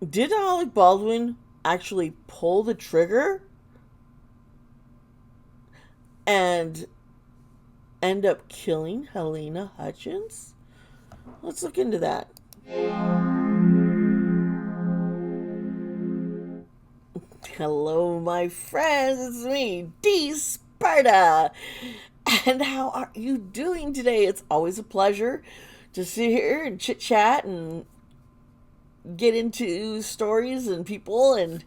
Did Alec Baldwin actually pull the trigger and end up killing Halyna Hutchins? Let's look into that. Hello, my friends. It's me, Dee Sparta. And how are you doing today? It's always a pleasure to sit here and chit chat and get into stories and people and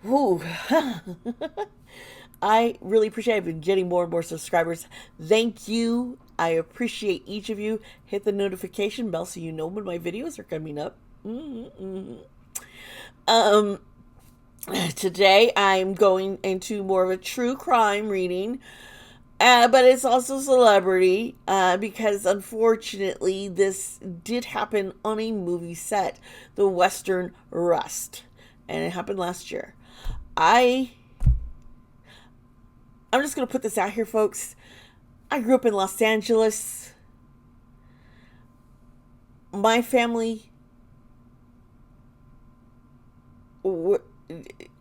whoo. I really appreciate it. I've been getting more and more subscribers. Thank you. I appreciate each of you. Hit the notification bell so you know when my videos are coming up. Um, Today I'm going into more of a true crime reading, but it's also celebrity because unfortunately this did happen on a movie set, the Western Rust, and it happened last year. I I'm just gonna put this out here, folks. I grew up in Los Angeles. My family,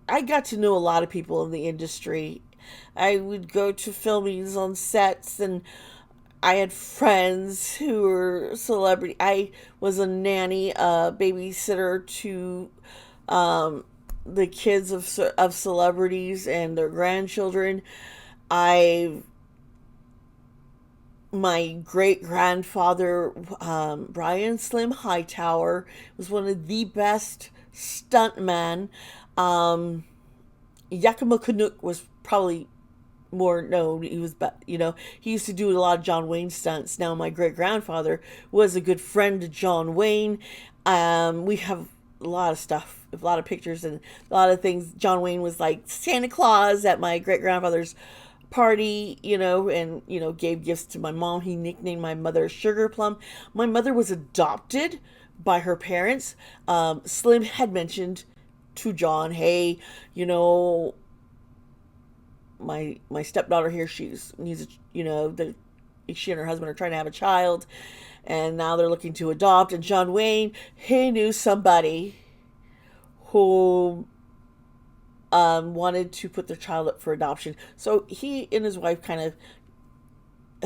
I got to know a lot of people in the industry. I would go to filmings on sets, and I had friends who were celebrity. I was a nanny, a babysitter to um, the kids of celebrities and their grandchildren. I My great grandfather, Brian Slim Hightower, was one of the best stuntmen. Um, Yakima Canuck was probably more known. He was, he used to do a lot of John Wayne stunts. Now, my great grandfather was a good friend to John Wayne. We have a lot of stuff, a lot of pictures, and a lot of things. John Wayne was like Santa Claus at my great grandfather's party, and gave gifts to my mom. He nicknamed my mother Sugar Plum. My mother was adopted by her parents. Slim had mentioned to John, hey, you know, my stepdaughter here, she and her husband are trying to have a child, and now they're looking to adopt. And John Wayne, he knew somebody who wanted to put their child up for adoption. So he and his wife kind of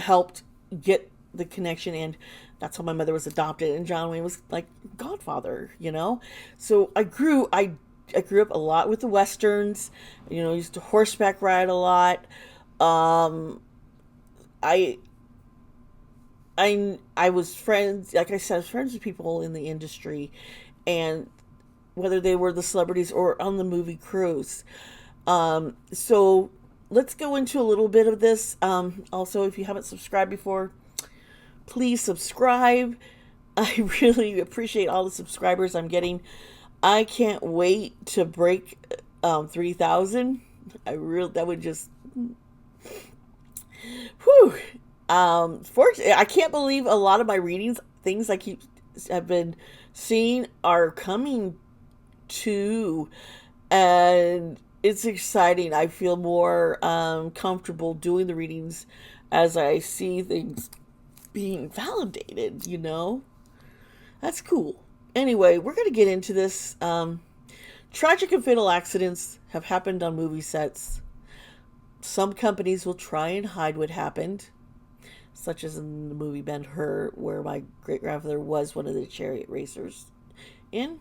helped get the connection, and that's how my mother was adopted. And John Wayne was like godfather. So I grew up a lot with the westerns. Used to horseback ride a lot. Um, I I was friends, like I said, I was friends with people in the industry, and whether they were the celebrities or on the movie crews. So let's go into a little bit of this. Also, if you haven't subscribed before, please subscribe. I really appreciate all the subscribers I'm getting. I can't wait to break 3,000. That would just, whew. Fortunately, I can't believe a lot of my readings, things have been seeing, are coming to, and it's exciting. I feel more comfortable doing the readings as I see things being validated. That's cool. Anyway, we're going to get into this. Tragic and fatal accidents have happened on movie sets. Some companies will try and hide what happened, such as in the movie Ben-Hur, where my great grandfather was one of the chariot racers in.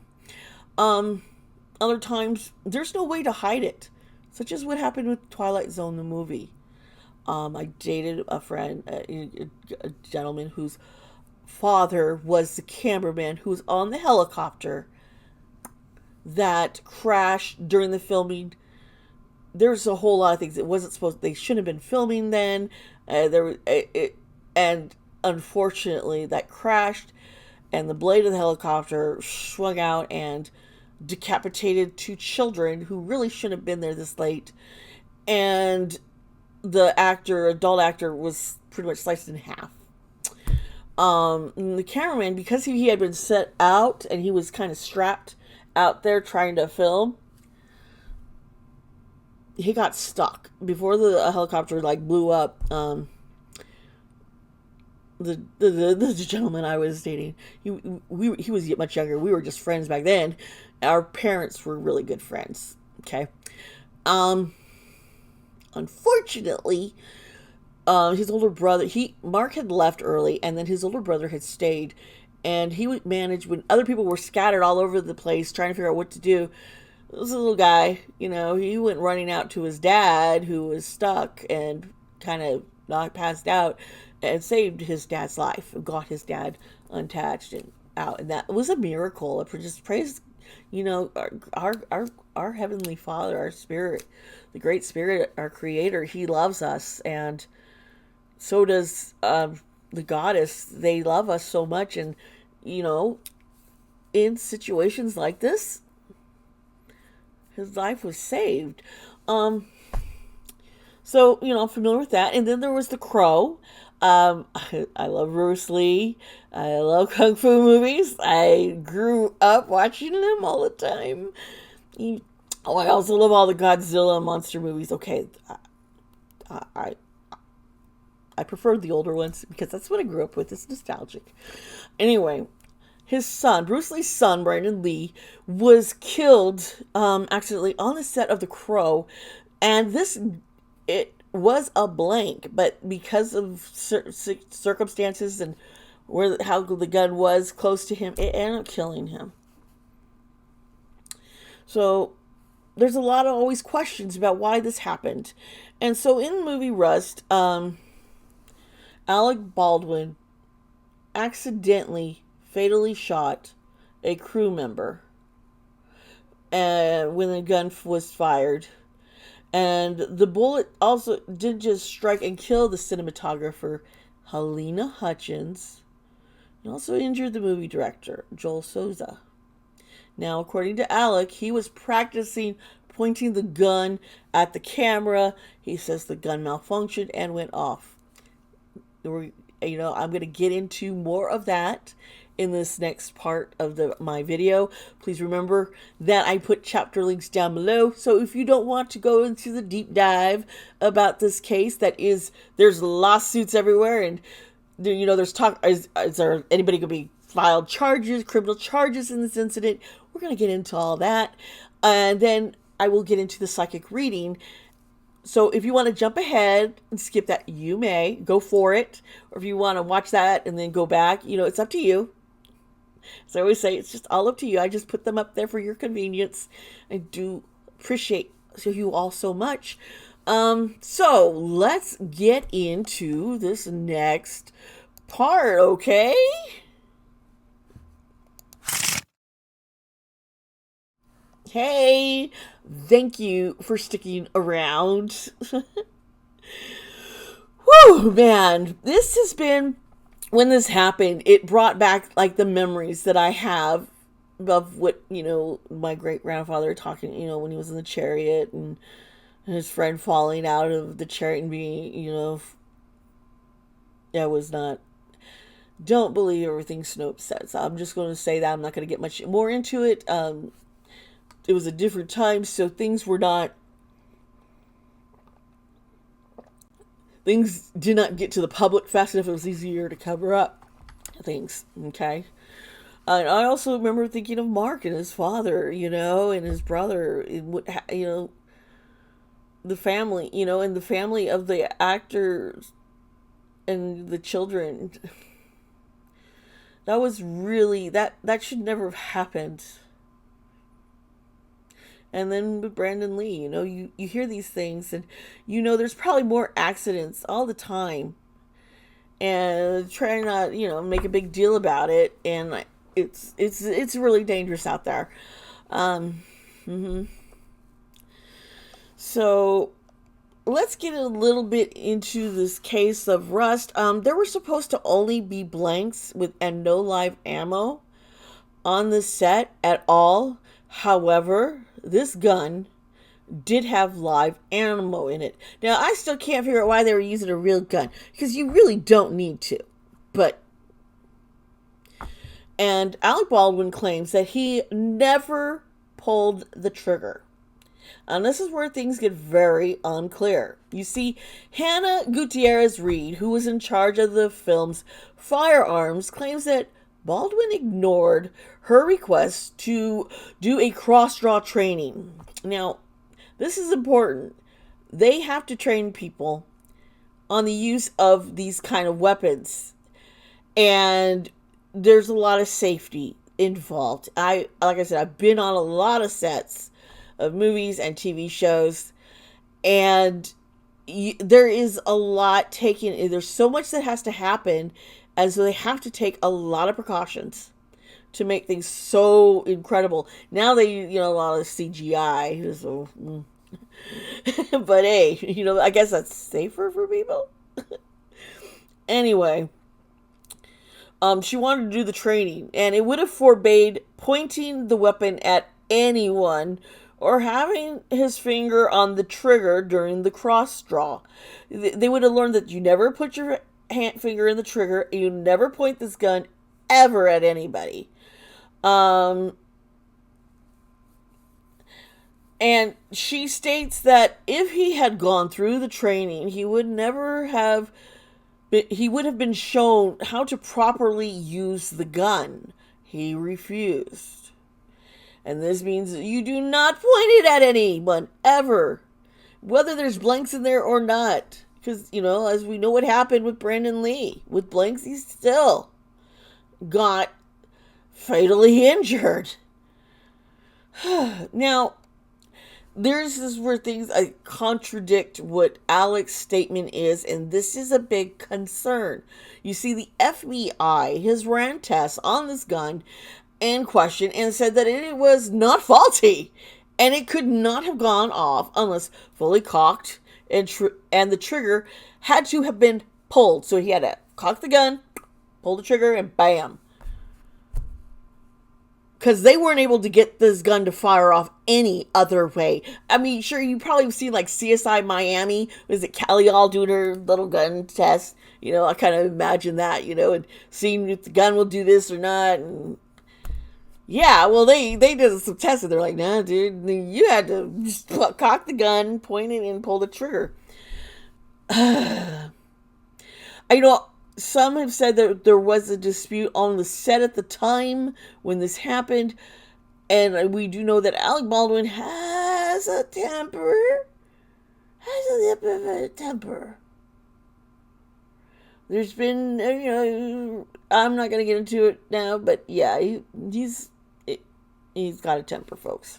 Other times, there's no way to hide it, such as what happened with Twilight Zone, the movie. I dated a friend, a gentleman whose father was the cameraman who was on the helicopter that crashed during the filming. There's a whole lot of things. It wasn't supposed. They shouldn't have been filming then. And unfortunately, that crashed, and the blade of the helicopter swung out and decapitated two children who really shouldn't have been there this late. And the adult actor, was pretty much sliced in half. The cameraman, because he had been set out and he was kind of strapped out there trying to film, he got stuck before the helicopter blew up. the gentleman I was dating, he was much younger. We were just friends back then. Our parents were really good friends. Okay. Unfortunately, his older brother, Mark had left early, and then his older brother had stayed, and he would manage when other people were scattered all over the place trying to figure out what to do. This little guy, he went running out to his dad, who was stuck and kind of not passed out, and saved his dad's life, got his dad unattached and out, and that was a miracle. I just praise, our heavenly Father, our Spirit, the Great Spirit, our Creator. He loves us, and so does the Goddess. They love us so much, and in situations like this, his life was saved. So, I'm familiar with that. And then there was The Crow. I love Bruce Lee. I love Kung Fu movies. I grew up watching them all the time. I also love all the Godzilla monster movies. Okay, I prefer the older ones because that's what I grew up with. It's nostalgic. Anyway, his son, Bruce Lee's son, Brandon Lee, was killed accidentally on the set of The Crow. And it was a blank, but because of circumstances and how the gun was close to him, it ended up killing him. So there's a lot of always questions about why this happened. And so in the movie Rust, Alec Baldwin accidentally fatally shot a crew member when the gun was fired. And the bullet also did just strike and kill the cinematographer, Halyna Hutchins, and also injured the movie director, Joel Souza. Now, according to Alec, he was practicing pointing the gun at the camera. He says the gun malfunctioned and went off. I'm going to get into more of that in this next part of my video. Please remember that I put chapter links down below. So if you don't want to go into the deep dive about this case, there's lawsuits everywhere, and there's talk. Is there anybody going to be filed criminal charges in this incident? We're going to get into all that, and then I will get into the psychic reading. So if you want to jump ahead and skip that, you may go for it. Or if you want to watch that and then go back, it's up to you. As I always say, it's just all up to you. I just put them up there for your convenience. I do appreciate you all so much. So let's get into this next part, okay? Hey, thank you for sticking around. Whew, man, this has been, when this happened, it brought back like the memories that I have of what, my great grandfather talking, when he was in the chariot and his friend falling out of the chariot and being, don't believe everything Snopes says. I'm just going to say that. I'm not going to get much more into it. It was a different time, so things did not get to the public fast enough. It was easier to cover up things, okay? And I also remember thinking of Mark and his father, and his brother, the family, and the family of the actors and the children. That was really, that should never have happened. And then with Brandon Lee, you hear these things, and there's probably more accidents all the time, and try not make a big deal about it, and it's really dangerous out there. So let's get a little bit into this case of Rust. There were supposed to only be blanks and no live ammo on the set at all. However, this gun did have live ammo in it. Now, I still can't figure out why they were using a real gun, because you really don't need to. And Alec Baldwin claims that he never pulled the trigger. And this is where things get very unclear. You see, Hannah Gutierrez Reed, who was in charge of the film's firearms, claims that Baldwin ignored her request to do a cross draw training. Now, this is important. They have to train people on the use of these kind of weapons. And there's a lot of safety involved. Like I said, I've been on a lot of sets of movies and TV shows, and there is a lot taken. There's so much that has to happen, and so they have to take a lot of precautions to make things so incredible. Now they, a lot of CGI, so, but hey, I guess that's safer for people. Anyway, she wanted to do the training, and it would have forbade pointing the weapon at anyone or having his finger on the trigger during the cross draw. They would have learned that you never put your finger in the trigger, you never point this gun ever at anybody. And she states that if he had gone through the training, he would have been shown how to properly use the gun. He refused. And this means you do not point it at anyone, ever. Whether there's blanks in there or not. Because, as we know what happened with Brandon Lee. With blanks, he still got fatally injured. Now, this is where things contradict what Alec's statement is, and this is a big concern. You see, the FBI has ran tests on this gun in question and said that it was not faulty, and it could not have gone off unless fully cocked, and the trigger had to have been pulled. So he had to cock the gun, pull the trigger, and bam. Because they weren't able to get this gun to fire off any other way. I mean, sure, you probably seen like CSI Miami. Was it Callie all doing her little gun test? I kind of imagine that, and seeing if the gun will do this or not. And yeah, well, they did some tests, and they're like, nah, dude, you had to just cock the gun, point it, and pull the trigger. Some have said that there was a dispute on the set at the time when this happened, and we do know that Alec Baldwin has a temper. Has a little bit of a temper. There's been, I'm not going to get into it now, but yeah, he's got a temper, folks.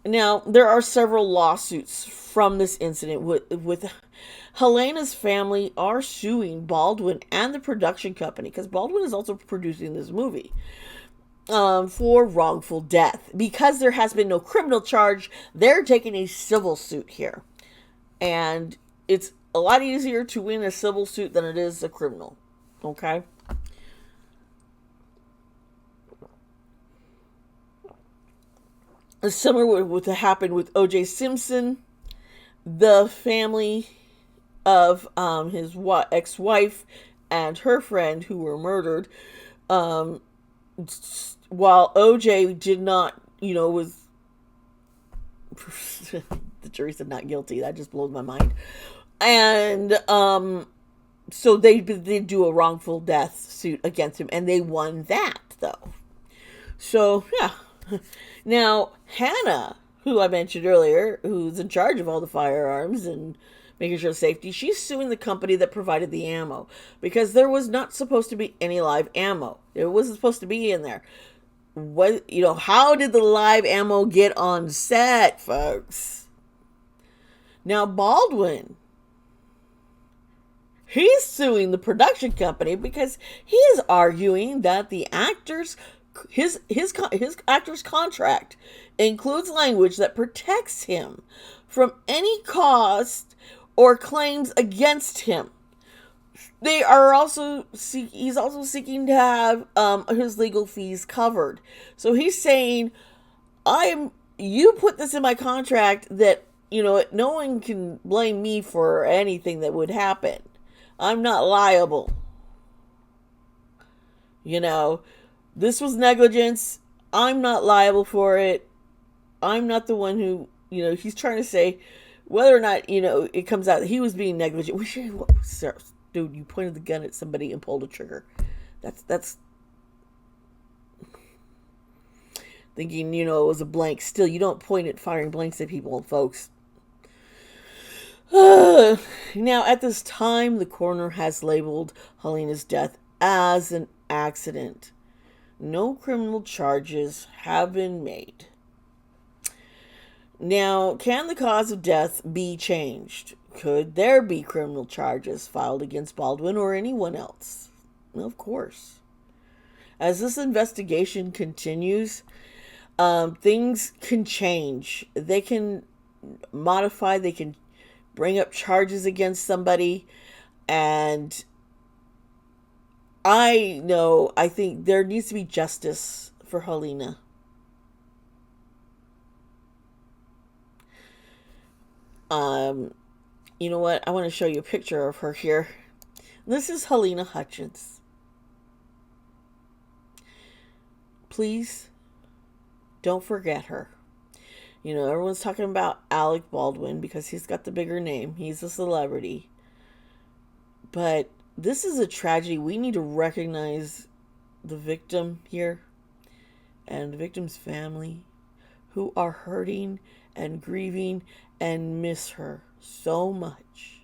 Now, there are several lawsuits from this incident with Halyna's family are suing Baldwin and the production company, because Baldwin is also producing this movie, for wrongful death. Because there has been no criminal charge, they're taking a civil suit here. And it's a lot easier to win a civil suit than it is a criminal. Okay? Similar with what happened with O.J. Simpson, the family of his ex-wife and her friend who were murdered, while O.J. did not, was the jury said not guilty. That just blows my mind. And so they did do a wrongful death suit against him, and they won that, though. So yeah. Now, Hannah, who I mentioned earlier, who's in charge of all the firearms and making sure safety, she's suing the company that provided the ammo, because there was not supposed to be any live ammo. It wasn't supposed to be in there. How did the live ammo get on set, folks? Now, Baldwin, he's suing the production company because he is arguing that the actors, his actor's contract includes language that protects him from any cost or claims against him. He's also seeking to have his legal fees covered. So he's saying, you put this in my contract that, no one can blame me for anything that would happen. I'm not liable. This was negligence. I'm not liable for it. I'm not the one who he's trying to say whether or not, it comes out that he was being negligent. Sir, dude, you pointed the gun at somebody and pulled a trigger. That's thinking, it was a blank. Still, you don't point at firing blanks at people, folks. Now, at this time, the coroner has labeled Halyna's death as an accident. No criminal charges have been made. Now, can the cause of death be changed? Could there be criminal charges filed against Baldwin or anyone else? Of course. As this investigation continues, things can change. They can modify, they can bring up charges against somebody, and I think there needs to be justice for Halyna. You know what? I want to show you a picture of her here. This is Halyna Hutchins. Please don't forget her. Everyone's talking about Alec Baldwin because he's got the bigger name. He's a celebrity. But this is a tragedy. We need to recognize the victim here and the victim's family, who are hurting and grieving and miss her so much.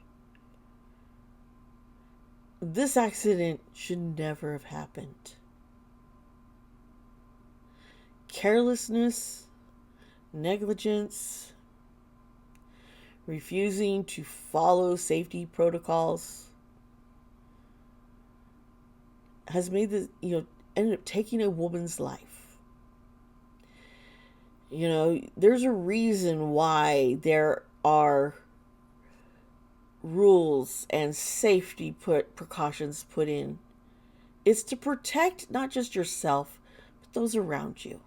This accident should never have happened. Carelessness, negligence, refusing to follow safety protocols has made ended up taking a woman's life. There's a reason why there are rules and safety precautions put in. It's to protect not just yourself, but those around you.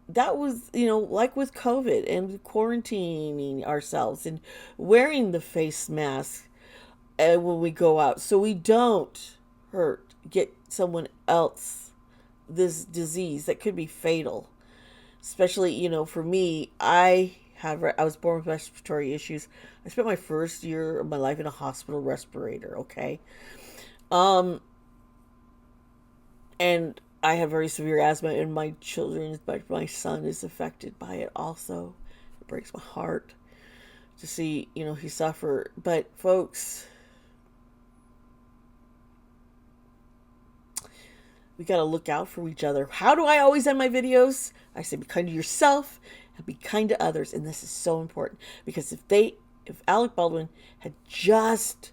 That was, like with COVID and quarantining ourselves and wearing the face mask when we go out so we don't get someone else this disease that could be fatal. Especially, for me, I was born with respiratory issues. I spent my first year of my life in a hospital respirator, okay? And I have very severe asthma, and my son is affected by it also. It breaks my heart to see, he suffer. But folks, we got to look out for each other. How do I always end my videos? I say be kind to yourself and be kind to others. And this is so important because if Alec Baldwin had just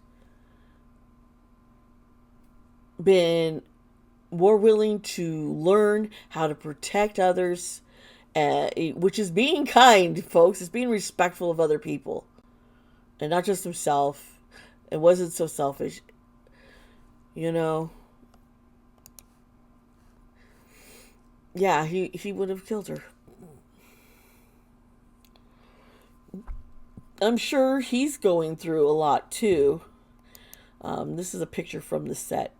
been more willing to learn how to protect others, which is being kind, folks. It's being respectful of other people and not just himself. It wasn't so selfish, Yeah, he would have killed her. I'm sure he's going through a lot too. This is a picture from the set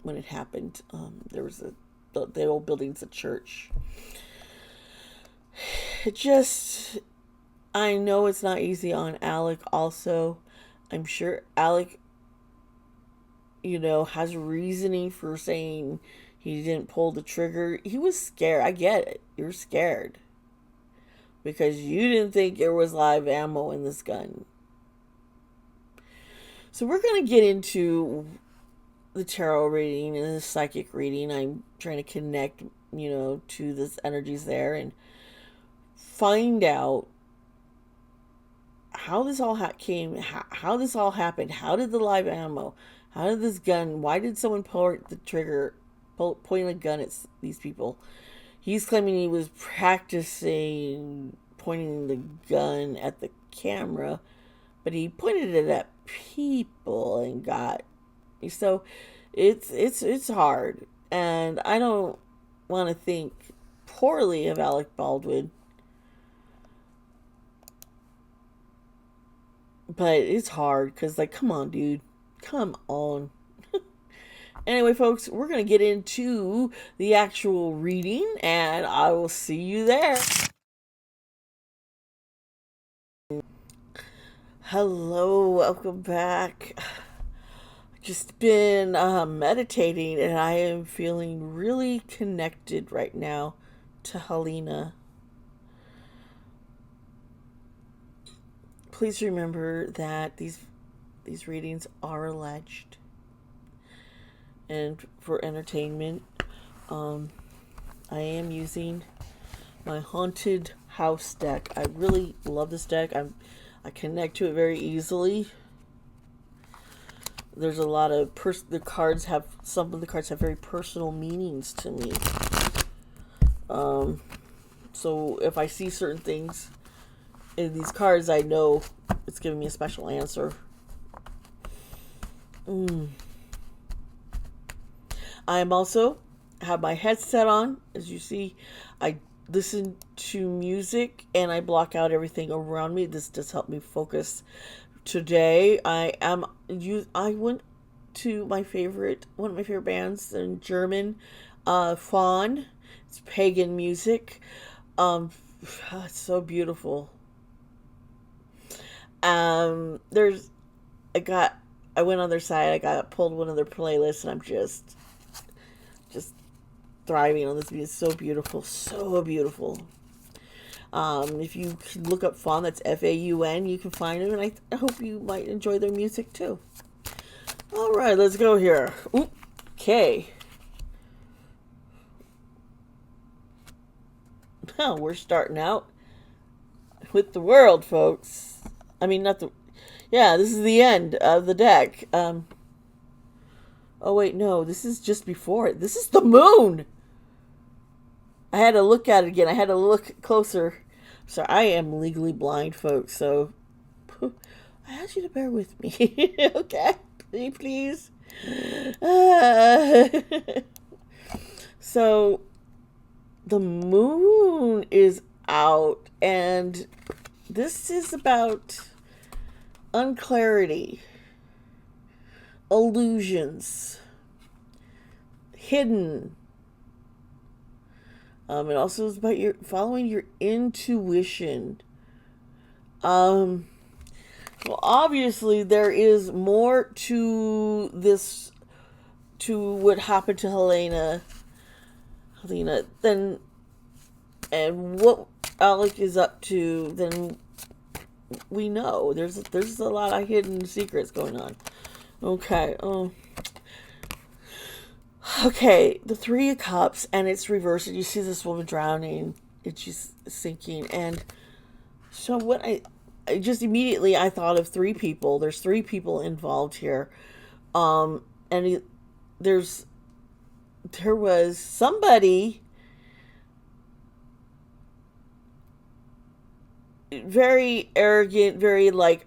when it happened. There was the old building's a church. I know it's not easy on Alec also. I'm sure Alec, has reasoning for saying he didn't pull the trigger. He was scared. I get it. You're scared because you didn't think there was live ammo in this gun. So we're going to get into the tarot reading and the psychic reading. I'm trying to connect, to this energies there and find out how this all how this all happened. How did the live ammo? How did this gun? Why did someone pull the trigger, pointing a gun at these people? He's claiming he was practicing pointing the gun at the camera, but he pointed it at people and got. So it's hard, and I don't want to think poorly of Alec Baldwin, but it's hard because, come on, dude, come on. Anyway, folks, we're going to get into the actual reading, and I will see you there. Hello, welcome back. Just been meditating and I am feeling really connected right now to Halyna. Please remember that these readings are alleged and for entertainment. Um, I am using my haunted house deck. I really love this deck. I connect to it very easily. There's a lot of some of the cards have very personal meanings to me. So if I see certain things in these cards, I know it's giving me a special answer. I am also have my headset on. As you see, I listen to music and I block out everything around me. This does help me focus. Today I went to one of my favorite bands in German, Fawn. It's pagan music. It's so beautiful. There's I went on their site. I got pulled one of their playlists, and I'm just thriving on this music. It's so beautiful, so beautiful. If you can look up Fawn, that's Faun, you can find them, and I hope you might enjoy their music too. All right, let's go here. Okay. Now we're starting out with the world, folks. I mean, not the. Yeah, this is the end of the deck. Oh wait, no, this is just before it. This is the moon. I had to look at it again. I had to look closer. So I am legally blind, folks. So I ask you to bear with me. Okay? Please. So the moon is out. And this is about unclarity, illusions, hidden. It also is about following your intuition. Well, obviously there is more to this, to what happened to Halyna, than, and what Alec is up to, than we know. There's a lot of hidden secrets going on. Okay. Okay, the Three of Cups, and it's reversed, and you see this woman drowning, and she's sinking, and so what I just immediately I thought of three people. There's three people involved here, and there was somebody very arrogant, very like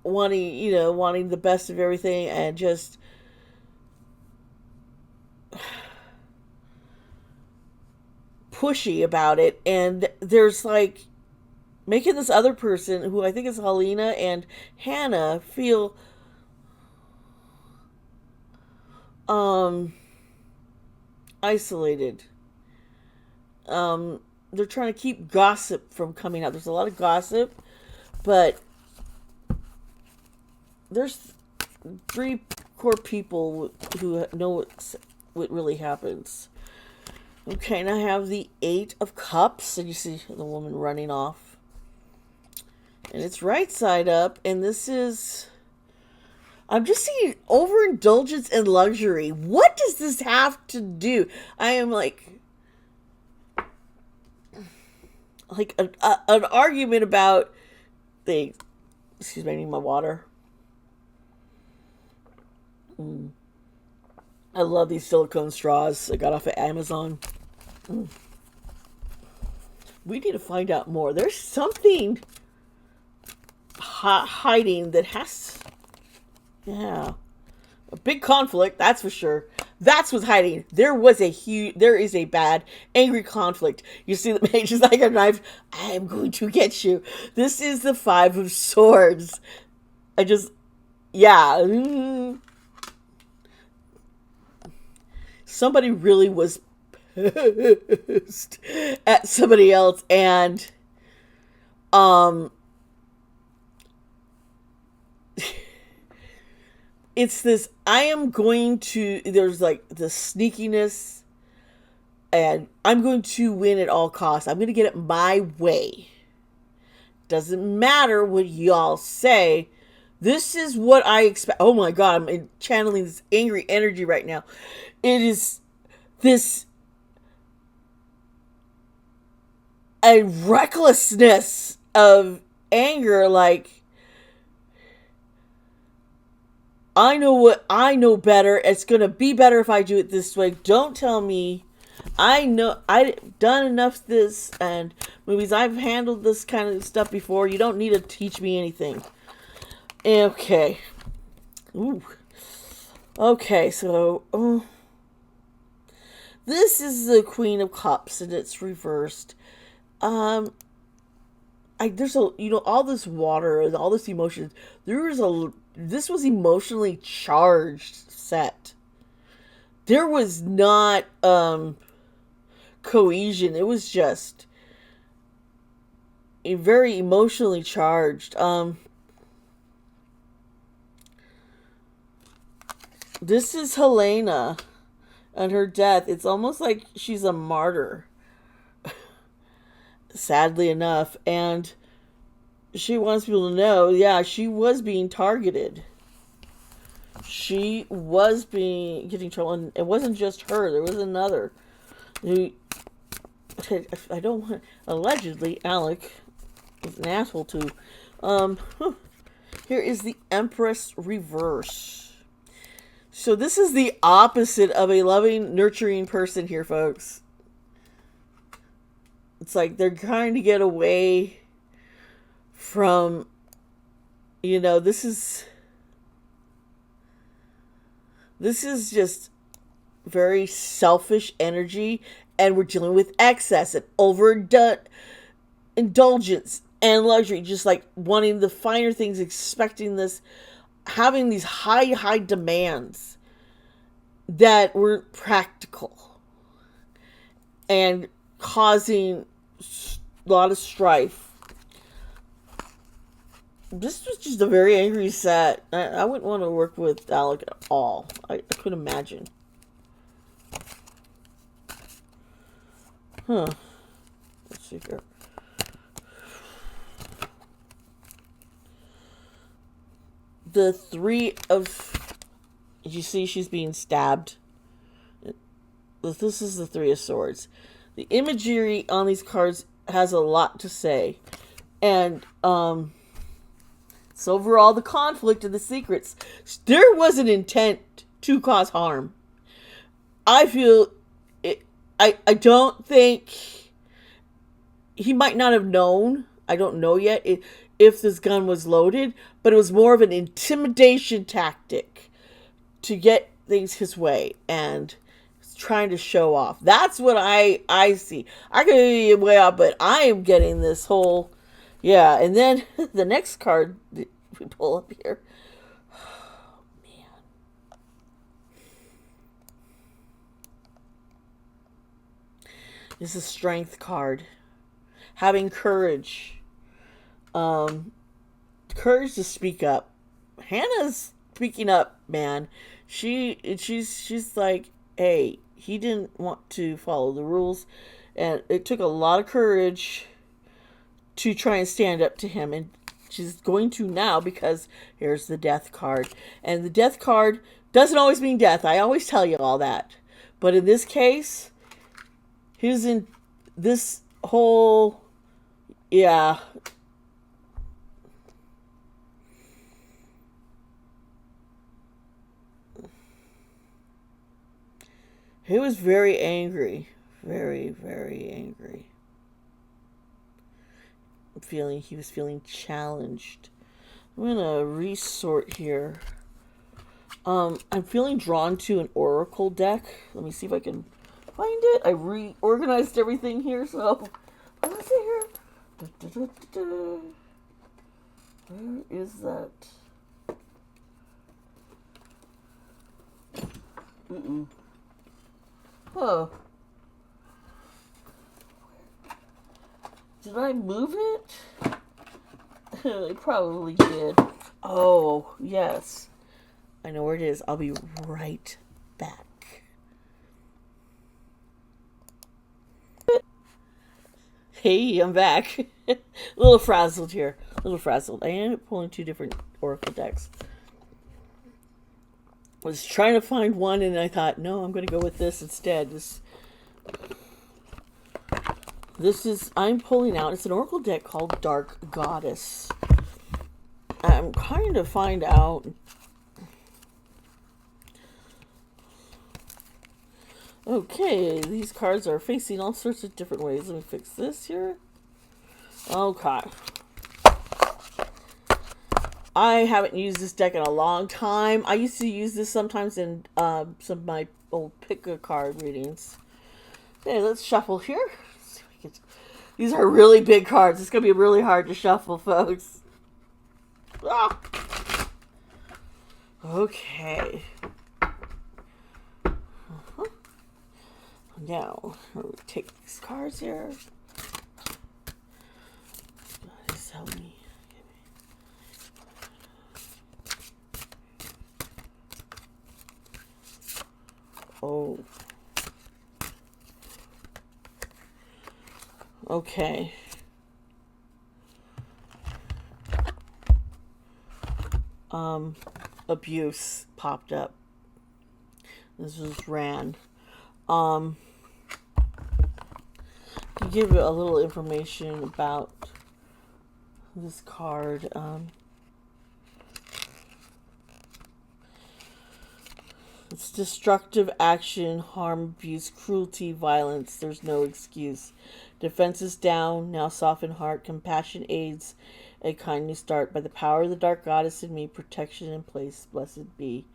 wanting the best of everything, and just pushy about it, and there's like making this other person, who I think is Halyna and Hannah, feel isolated. They're trying to keep gossip from coming out. There's a lot of gossip, but there's three core people who know what really happens. Okay, and I have the Eight of Cups, and you see the woman running off. And it's right side up, and this is... I'm just seeing overindulgence and luxury. What does this have to do? I am like an argument about things. Excuse me, I need my water. I love these silicone straws I got off of Amazon. We need to find out more. There's something hiding that has... Yeah. A big conflict, that's for sure. That's what's hiding. There is a bad, angry conflict. You see the mage is like a knife. I am going to get you. This is the Five of Swords. Yeah. Somebody really was pissed at somebody else, and it's this, I am going to, there's like the sneakiness, and I'm going to win at all costs. I'm going to get it my way. Doesn't matter what y'all say. This is what I expect. Oh my God, I'm channeling this angry energy right now. It is this a recklessness of anger, like, I know better. It's going to be better if I do it this way. Don't tell me. I know I've done enough this and movies. I've handled this kind of stuff before. You don't need to teach me anything. Okay. Ooh. Okay, so this is the Queen of Cups and it's reversed. There's a, all this water and all this emotion. This was emotionally charged set. There was not cohesion. It was just a very emotionally charged. This is Halyna and her death. It's almost like she's a martyr, sadly enough, and she wants people to know, yeah, she was being targeted. She was getting trouble, and it wasn't just her. There was another who, I don't want, allegedly, Alec was an asshole too. Here is the Empress reverse. So this is the opposite of a loving, nurturing person here, folks. It's like they're trying to get away from, this is just very selfish energy, and we're dealing with excess and overdone indulgence and luxury, just like wanting the finer things, expecting this, having these high demands that weren't practical and causing a lot of strife. This was just a very angry set. I wouldn't want to work with Alec at all. I couldn't imagine. Let's see here. The Three of... You see she's being stabbed. This is the Three of Swords. The imagery on these cards has a lot to say. And, so overall, the conflict and the secrets. There was an intent to cause harm. I feel... I don't think... He might not have known. I don't know yet if this gun was loaded. But it was more of an intimidation tactic to get things his way. And trying to show off. That's what I see. I could be way off, but I am getting this whole... Yeah, and then the next card we pull up here. Oh, man. This is a strength card. Having courage. Courage to speak up. Hannah's speaking up, man. She's like, hey, he didn't want to follow the rules, and it took a lot of courage to try and stand up to him, and she's going to now because here's the Death card. And the Death card doesn't always mean death. I always tell you all that. But in this case, he's in this whole... Yeah. He was very angry. Very, very angry. He was feeling challenged. I'm gonna resort here. I'm feeling drawn to an oracle deck. Let me see if I can find it. I reorganized everything here, so let's see here. Where is that? Oh. Did I move it? I probably did. Oh, yes. I know where it is. I'll be right back. Hey, I'm back. A little frazzled here. A little frazzled. I ended up pulling 2 different Oracle decks. I was trying to find one, and I thought, no, I'm going to go with this instead. This is, I'm pulling out, it's an Oracle deck called Dark Goddess. I'm trying to find out. Okay, these cards are facing all sorts of different ways. Let me fix this here. Okay. I haven't used this deck in a long time. I used to use this sometimes in some of my old pick-a card readings. Okay, let's shuffle here. These are really big cards. It's going to be really hard to shuffle, folks. Ah. Okay. Now, we'll take these cards here. Please help me. Oh. Okay. Abuse popped up. This was Ran. To give a little information about this card, it's destructive action, harm, abuse, cruelty, violence. There's no excuse. Defense is down, now soften heart. Compassion aids a kind new start. By the power of the dark goddess in me, protection in place. Blessed be.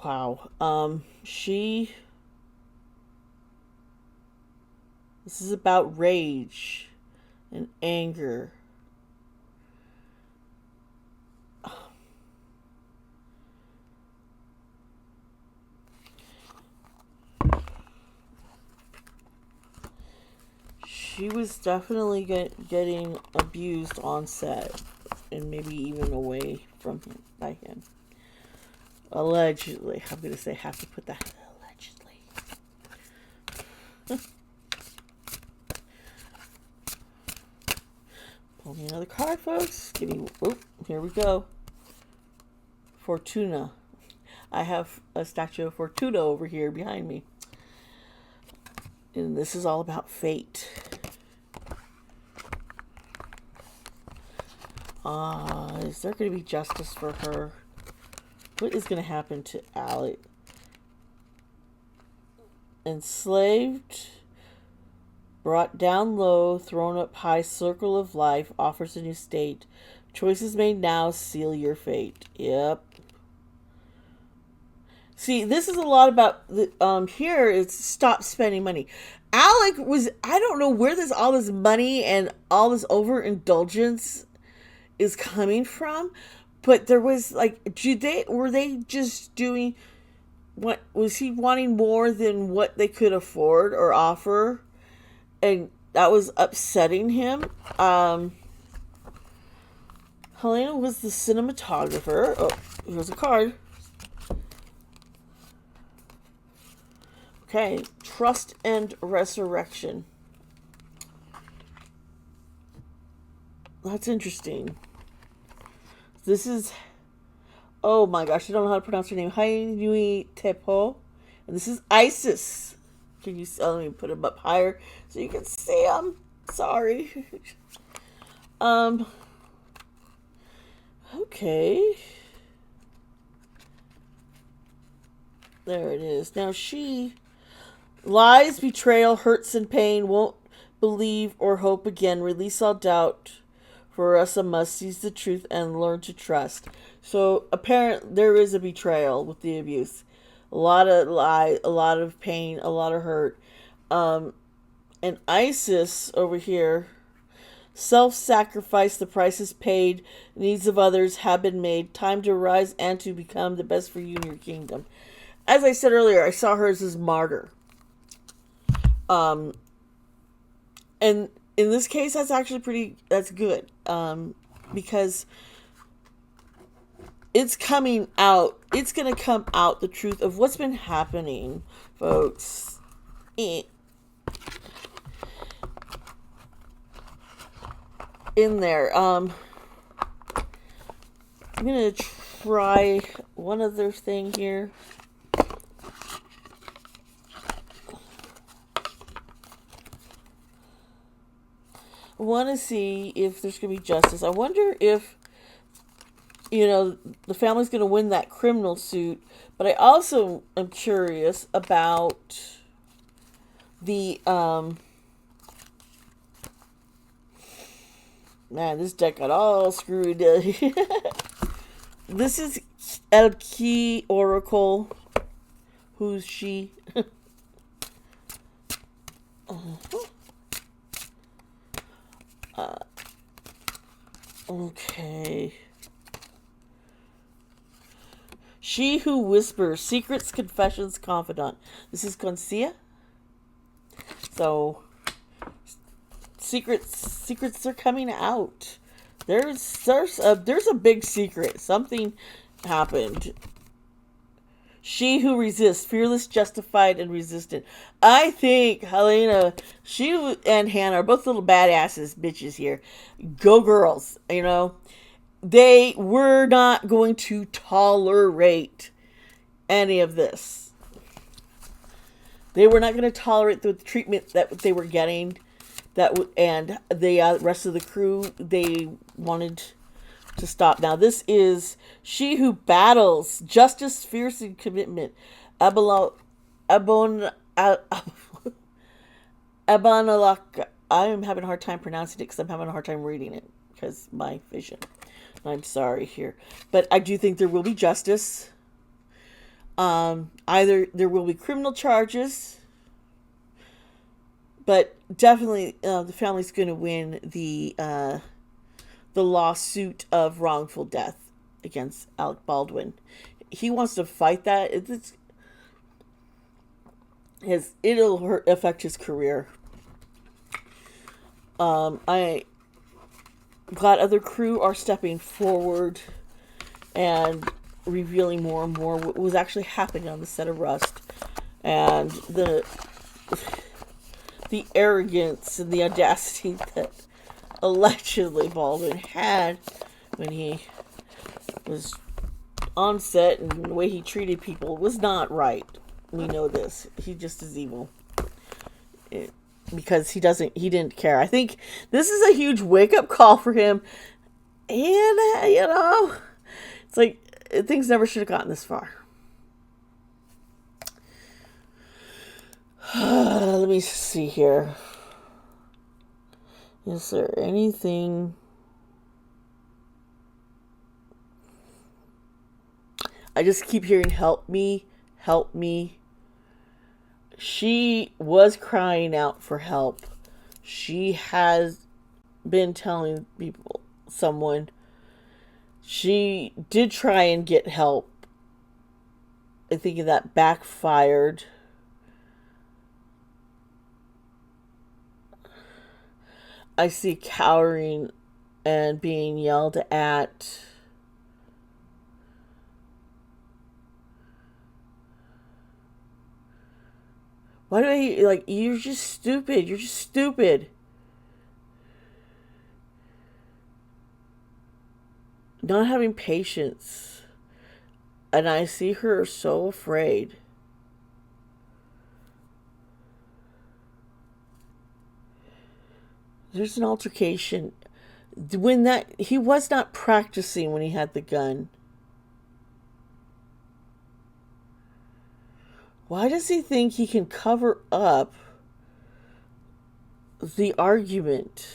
Wow. This is about rage and anger. She was definitely getting abused on set, and maybe even away from him, by him. Allegedly. I'm going to say, have to put that allegedly. Pull me another card, folks. Give me, oh, here we go. Fortuna. I have a statue of Fortuna over here behind me. And this is all about fate. Is there going to be justice for her? What is going to happen to Alec? Enslaved, brought down low, thrown up high, circle of life, offers a new state. Choices made now seal your fate. Yep. See, this is a lot about the here it's stop spending money. Alec was, I don't know where all this money and all this overindulgence is coming from, but there was like, were they just doing, what was he wanting more than what they could afford or offer, and that was upsetting him. Halyna was the cinematographer. Oh, here's a card. Okay, trust and resurrection. That's interesting. This is, oh my gosh, I don't know how to pronounce her name. Halyna Tepo. And this is Isis. Can you, let me put them up higher so you can see them. Sorry. Okay. There it is. Now she, lies, betrayal, hurts, and pain, won't believe or hope again. Release all doubt. For us, a must seize the truth and learn to trust. So apparently there is a betrayal with the abuse. A lot of lie, a lot of pain, a lot of hurt. And Isis over here, self-sacrifice, the price is paid, needs of others have been made, time to rise and to become the best for you and your kingdom. As I said earlier, I saw her as martyr. And in this case, that's actually that's good. Because it's coming out. It's going to come out, the truth of what's been happening, folks. In there. I'm going to try one other thing here. I want to see if there's going to be justice. I wonder if, the family's going to win that criminal suit. But I also am curious about the, man, this deck got all screwed. This is Elki Oracle. Who's she? Okay. She who whispers, secrets, confessions, confidant. This is Concia. Secrets are coming out. There's a big secret. Something happened. She who resists, fearless, justified, and resistant. I think Halyna, she and Hannah are both little badasses, bitches here. Go girls, They were not going to tolerate any of this. They were not going to tolerate the treatment that they were getting. And the rest of the crew, they wanted to stop. Now, this is she who battles justice, fierce, and commitment. Abonalaka. I am having a hard time pronouncing it because I'm having a hard time reading it because my vision. I'm sorry here, but I do think there will be justice. Either there will be criminal charges, but definitely the family's going to win the lawsuit of wrongful death against Alec Baldwin. He wants to fight that. It'll affect his career. I'm glad other crew are stepping forward and revealing more and more what was actually happening on the set of Rust, and the arrogance and the audacity that allegedly Baldwin had when he was on set, and the way he treated people was not right. We know this. He just is evil. Because he didn't care. I think this is a huge wake-up call for him. And, it's like, things never should have gotten this far. Let me see here. Is there anything? I just keep hearing, help me, help me. She was crying out for help. She has been telling someone. She did try and get help. I think that backfired. I see cowering and being yelled at. Why do I, you're just stupid. You're just stupid. Not having patience. And I see her so afraid. There's an altercation. He was not practicing when he had the gun. Why does he think he can cover up the argument?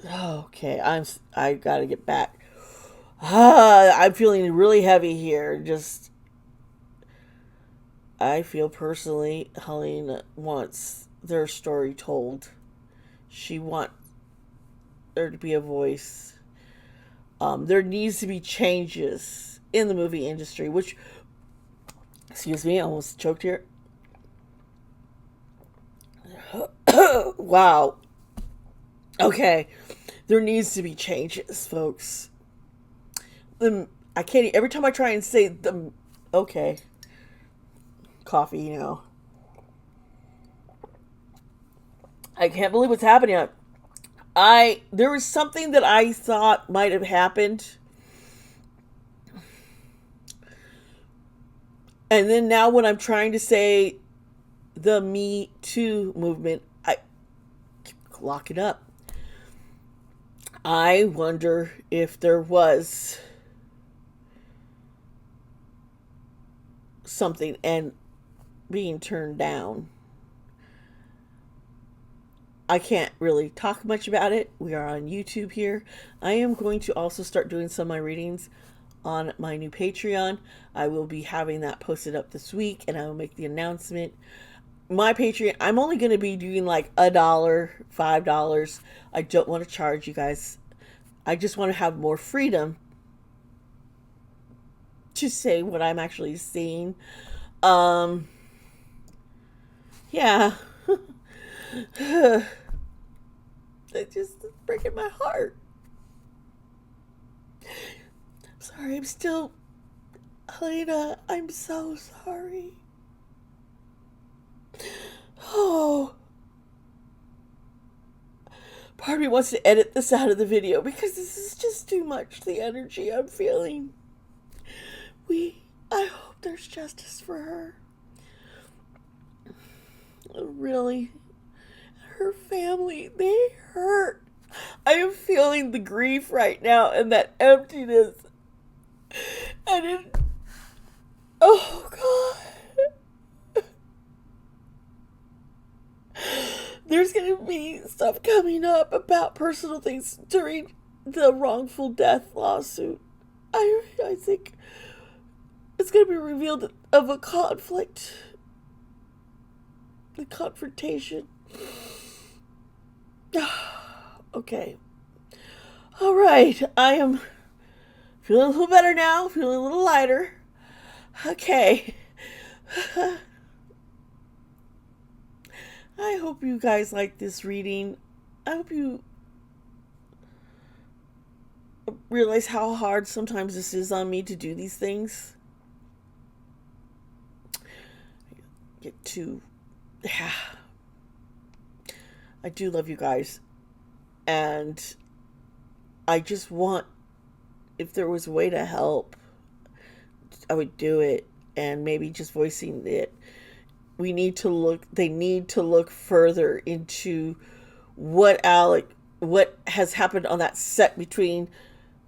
Okay, I gotta get back. I'm feeling really heavy here. I feel personally Halyna wants their story told. She wants there to be a voice. There needs to be changes in the movie industry, which, excuse me, I almost choked here. Wow. Okay. There needs to be changes, folks. I can't, every time I try and say the, okay, coffee, you know. I can't believe what's happening. There was something that I thought might have happened. And then now when I'm trying to say the Me Too movement, I lock it up. I wonder if there was something and being turned down. I can't really talk much about it. We are on YouTube here. I am going to also start doing some of my readings on my new Patreon. I will be having that posted up this week, and I will make the announcement. My Patreon, I'm only going to be doing like $1, $5. I don't want to charge you guys. I just want to have more freedom to say what I'm actually seeing. Yeah. It just is breaking my heart. Sorry, I'm still... Halyna, I'm so sorry. Oh. Part of me wants to edit this out of the video because this is just too much, the energy I'm feeling. I hope there's justice for her. Really. Her family, they hurt. I am feeling the grief right now and that emptiness. And oh God. There's going to be stuff coming up about personal things during the wrongful death lawsuit. I think it's going to be revealed of a conflict. The confrontation. Okay. All right. I am feeling a little better now. Feeling a little lighter. Okay. I hope you guys like this reading. I hope you realize how hard sometimes this is on me to do these things. Yeah. I do love you guys. And I just want, if there was a way to help, I would do it. And maybe just voicing it. They need to look further into what has happened on that set between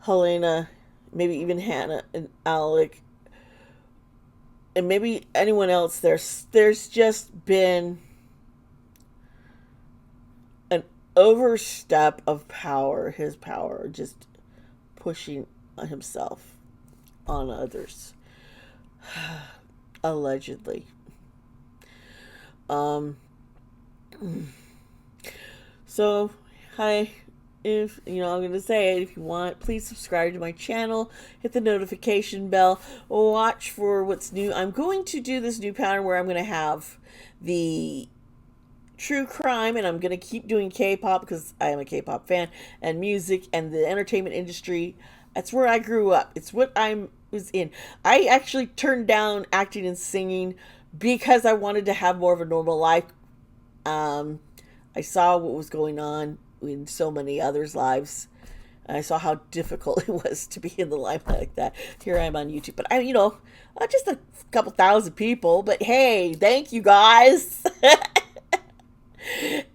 Halyna, maybe even Hannah and Alec, and maybe anyone else. There's just been an overstep of power, his power, just pushing himself on others. Allegedly. So, hi, if, I'm going to say it, if you want, please subscribe to my channel, hit the notification bell, watch for what's new. I'm going to do this new pattern where I'm going to have the true crime, and I'm going to keep doing K-pop because I am a K-pop fan, and music and the entertainment industry. That's where I grew up. It's what I was in. I actually turned down acting and singing because I wanted to have more of a normal life. I saw what was going on in so many others' lives. I saw how difficult it was to be in the limelight like that. Here I am on YouTube. But just a couple thousand people. But hey, thank you guys.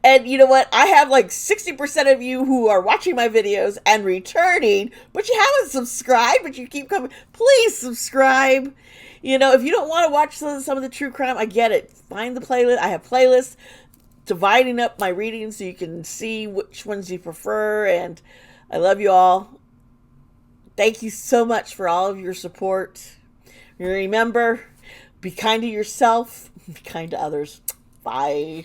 And you know what? I have like 60% of you who are watching my videos and returning, but you haven't subscribed, but you keep coming. Please subscribe. If you don't want to watch some of the true crime, I get it. Find the playlist. I have playlists dividing up my readings so you can see which ones you prefer. And I love you all. Thank you so much for all of your support. Remember, be kind to yourself, be kind to others. Bye.